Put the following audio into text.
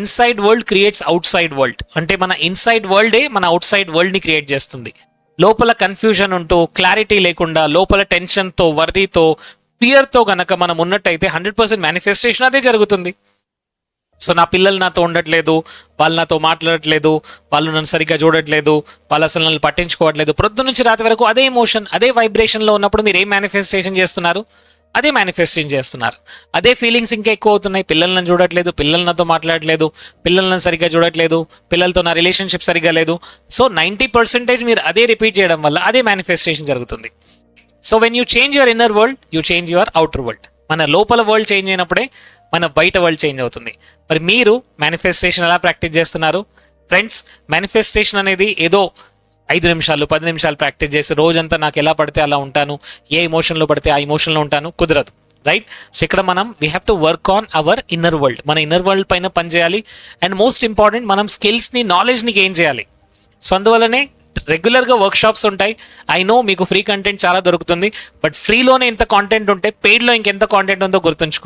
Inside world creates out side world. అంటే మన inside వరల్డే మన అవుట్ సైడ్ వరల్డ్ని క్రియేట్ చేస్తుంది. లోపల కన్ఫ్యూజన్ ఉంటూ, క్లారిటీ లేకుండా, లోపల టెన్షన్తో, వర్రీతో, ఫియర్తో గనక మనం ఉన్నట్టయితే 100% మేనిఫెస్టేషన్ అదే జరుగుతుంది. సో నా పిల్లలు నాతో ఉండట్లేదు, వాళ్ళు నాతో మాట్లాడట్లేదు, వాళ్ళు నన్ను సరిగ్గా చూడట్లేదు, వాళ్ళు అసలు నన్ను పట్టించుకోవట్లేదు. ప్రొద్దు నుంచి రాత్రి వరకు అదే ఎమోషన్, అదే వైబ్రేషన్లో ఉన్నప్పుడు మీరు ఏం మేనిఫెస్టేషన్ చేస్తున్నారు? అదే మేనిఫెస్టేషన్ చేస్తున్నారు. అదే ఫీలింగ్స్ ఇంకా ఎక్కువ అవుతున్నాయి. పిల్లల్ని చూడట్లేదు, పిల్లలు నాతో మాట్లాడట్లేదు, పిల్లల్ని సరిగ్గా చూడట్లేదు, పిల్లలతో నా రిలేషన్షిప్ సరిగ్గా లేదు. సో 90% మీరు అదే రిపీట్ చేయడం వల్ల అదే మేనిఫెస్టేషన్ జరుగుతుంది. So when you change your inner world, you change your outer world. మన లోపల వరల్డ్ చేంజ్ అయినప్పుడే మన బయట వరల్డ్ చేంజ్ అవుతుంది. మరి మీరు మేనిఫెస్టేషన్ ఎలా ప్రాక్టీస్ చేస్తున్నారు? ఫ్రెండ్స్, మేనిఫెస్టేషన్ అనేది ఏదో 5 నిమిషాలు 10 నిమిషాలు ప్రాక్టీస్ చేసి రోజంతా నాకు ఎలా పడితే అలా ఉంటాను, ఏ ఎమోషన్లో పడితే ఆ ఎమోషన్లో ఉంటాను, కుదరదు. రైట్? సో ఇక్కడ మనం we have to work on hour inner world. మన ఇన్నర్ వరల్డ్ పైన పనిచేయాలి. అండ్ మోస్ట్ ఇంపార్టెంట్, మనం స్కిల్స్ని, నాలెడ్జ్ని గెయిన్ చేయాలి. సో అందువల్లనే రెగ్యులర్గా వర్క్ షాప్స్ ఉంటాయి. ఐ నో మీకు ఫ్రీ కంటెంట్ చాలా దొరుకుతుంది, బట్ ఫ్రీలోనే ఇంత కాంటెంట్ ఉంటే పెయిడ్లో ఇంకెంత కాంటెంట్ ఉందో గుర్తుంచుకోండి.